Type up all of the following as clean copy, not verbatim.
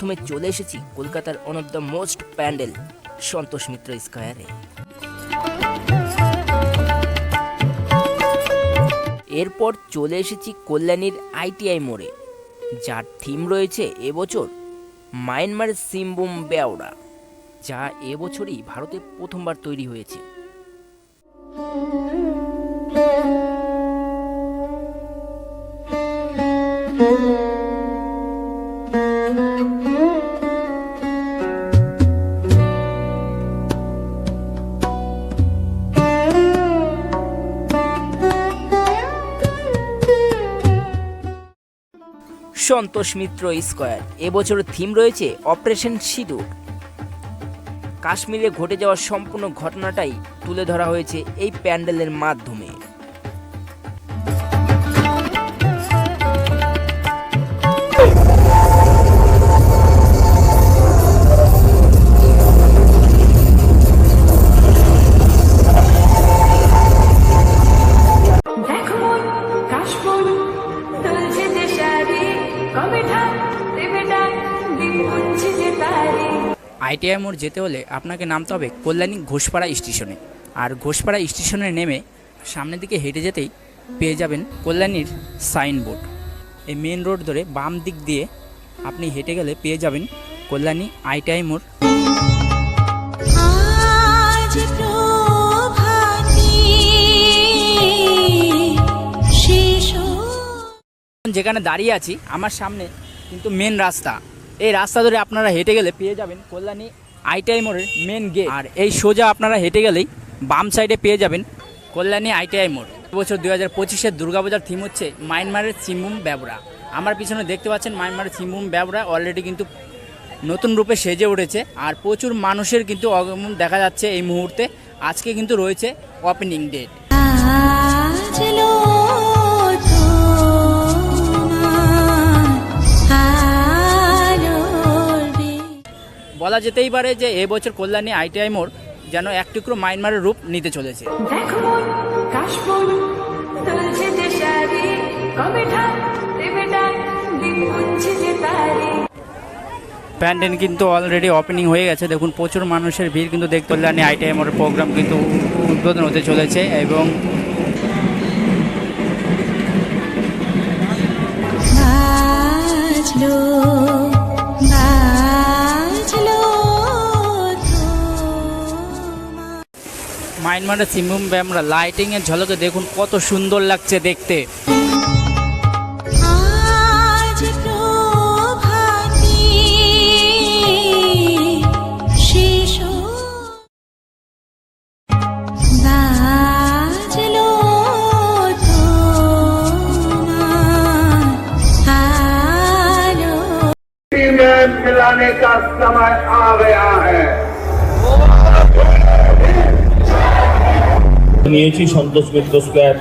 প্রথমে চলে এসেছি কলকাতার one of the most pandal Santosh Mitra স্কয়ারে। এরপর চলে এসেছি কল্যাণীর আইটিআই মোড়ে, যার থিম রয়েছে এবছর মায়ানমারের সিমবুম বেওড়া, যা এবছরই ভারতে প্রথমবার তৈরি হয়েছে। সন্তোষ মিত্র স্কয়ার এবছর থিম রয়েছে অপারেশন সিঁদুর। কাশ্মীরে ঘটে যাওয়া সম্পূর্ণ ঘটনাটাই তুলে ধরা হয়েছে এই প্যান্ডেলের মাধ্যমে। আইটিআই মোড় যেতে হলে আপনাকে নামতে হবে কল্যাণী ঘোষপাড়া স্টেশনে, আর ঘোষপাড়া স্টেশনে নেমে সামনের দিকে হেঁটে যেতেই পেয়ে যাবেন কল্যাণীর সাইনবোর্ড। এই মেন রোড ধরে বাম দিক দিয়ে আপনি হেঁটে গেলে পেয়ে যাবেন কল্যাণী আইটিআই মোড়। যেখানে দাঁড়িয়ে আছি আমার সামনে কিন্তু মেন রাস্তা, এই রাস্তা ধরে আপনারা হেঁটে গেলে পেয়ে যাবেন কল্যাণী আইটিআই মোড়ের মেন গেট, আর এই সোজা আপনারা হেঁটে গেলেই বাম সাইডে পেয়ে যাবেন কল্যাণী আইটিআই মোড়। এবছর 2025-এর দুর্গাপূজার থিম হচ্ছে মায়ানমারের সিমবুম বেওড়া। আমার পিছনে দেখতে পাচ্ছেন মায়ানমারের সিমবুম বেওড়া অলরেডি কিন্তু নতুন রূপে সেজে উঠেছে, আর প্রচুর মানুষের কিন্তু আগমন দেখা যাচ্ছে এই মুহূর্তে। আজকে কিন্তু রয়েছে ওপেনিং ডেট। বলা যেতেই পারে যে এবছর কল্যাণী আইটিআই মোড় যেন এক টুকরো মায়ানমারের রূপ নিতে চলেছে। প্যান্ডেল কিন্তু অলরেডি ওপেনিং হয়ে গেছে, দেখুন প্রচুর মানুষের ভিড় কিন্তু দেখতে। কল্যাণী আইটিআই মোড়ের প্রোগ্রাম কিন্তু উদ্বোধন হতে চলেছে এবং মায়ানমারের সিমবুম বেওড়া লাইটিং এর ঝলকে দেখুন কত সুন্দর লাগছে দেখতে। खिलाने का समय आ गया है। নিয়েছি সন্তোষ মিত্র স্কয়ার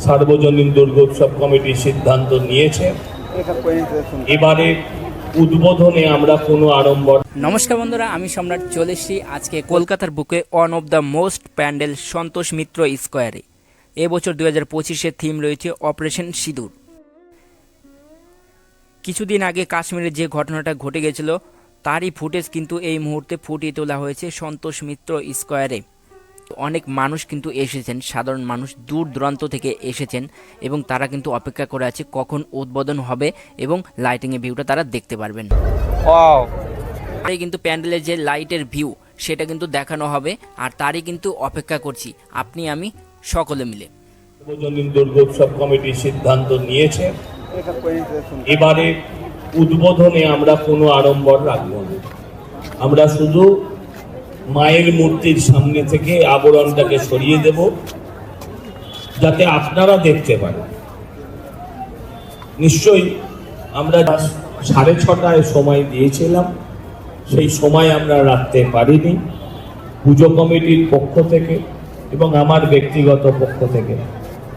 সার্বজনীন দুর্গোৎসব কমিটির সিদ্ধান্ত নিয়েছে এবারে উদ্বোধনে আমরা কোনো আড়ম্বর। নমস্কার বন্ধুরা, আমি সম্রাট চলে এসেছি আজকে কলকাতার বুকে one of the most pandal Santosh Mitra স্কয়ারে। এবছর 2025-এর থিম রয়েছে অপারেশন সিঁদুর। কিছুদিন আগে কাশ্মীরে যে ঘটনাটা ঘটে গেছিল তারই ফুটেজ কিন্তু এই মুহূর্তে ফুটিয়ে তোলা হয়েছে সন্তোষ মিত্র স্কয়ারে। অনেক মানুষ কিন্তু এসেছেন, সাধারণ মানুষ দূর দূরান্ত থেকে এসেছেন এবং তারা কিন্তু অপেক্ষা করে আছে কখন উদ্বোধন হবে এবং লাইটিংয়ের ভিউটা তারা দেখতে পারবেন। তাই কিন্তু প্যান্ডেলের যে লাইটের ভিউ সেটা কিন্তু দেখানো হবে, আর তারই কিন্তু অপেক্ষা করছি আপনি আমি সকলে মিলে। সার্বজনীন দুর্গোৎসব কমিটির সিদ্ধান্ত নিয়েছে এবারে উদ্বোধনে আমরা কোনো আড়ম্বর রাখবো না। আমরা শুধু মায়ের মূর্তির সামনে থেকে আবরণটাকে সরিয়ে দেব যাতে আপনারা দেখতে পারেন। নিশ্চয়ই আমরা 6:30 সময় দিয়েছিলাম, সেই সময় আমরা রাখতে পারিনি। পুজো কমিটির পক্ষ থেকে এবং আমার ব্যক্তিগত পক্ষ থেকে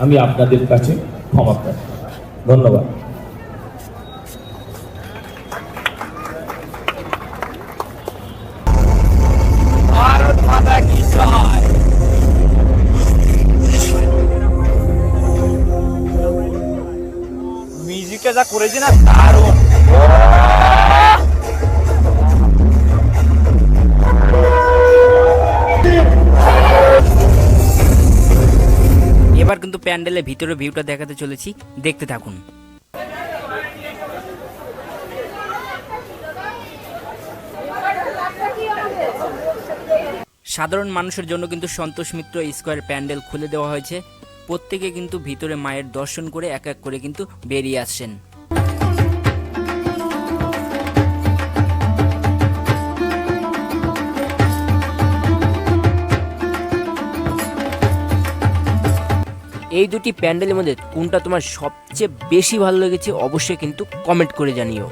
আমি আপনাদের কাছে ক্ষমা প্রার্থী। ধন্যবাদ। भारत माता की जय। মিউজিকটা যা করেছে না দারুণ। কিন্তু প্যান্ডেলের ভিতরে ভিউটা দেখাতে চলেছি, দেখতে থাকুন। সাধারণ মানুষের জন্য কিন্তু সন্তোষ মিত্র স্কয়ার প্যান্ডেল খুলে দেওয়া হয়েছে। প্রত্যেকে কিন্তু ভিতরে মায়ের দর্শন করে এক এক করে কিন্তু বেরিয়ে আসছেন। এই দুটি প্যান্ডেলের মধ্যে কোনটা তোমার সবচেয়ে বেশি ভালো লেগেছে অবশ্যই কিন্তু কমেন্ট করে জানিও।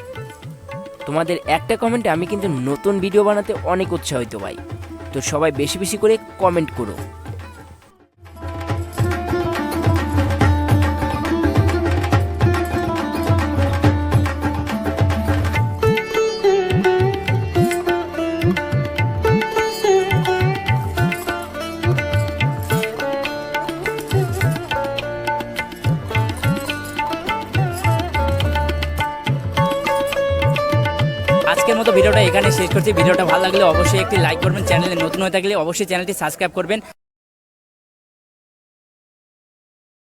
তোমাদের একটা কমেন্টে আমি কিন্তু নতুন ভিডিও বানাতে অনেক উৎসাহিত পাই, তো সবাই বেশি বেশি করে কমেন্ট করো। আজকের মতো ভিডিওটা এখানে শেষ করছি। ভিডিওটা ভালো লাগলে অবশ্যই একটি লাইক করবেন, চ্যানেলে নতুন হয়ে থাকলে অবশ্যই চ্যানেলটি সাবস্ক্রাইব করবেন।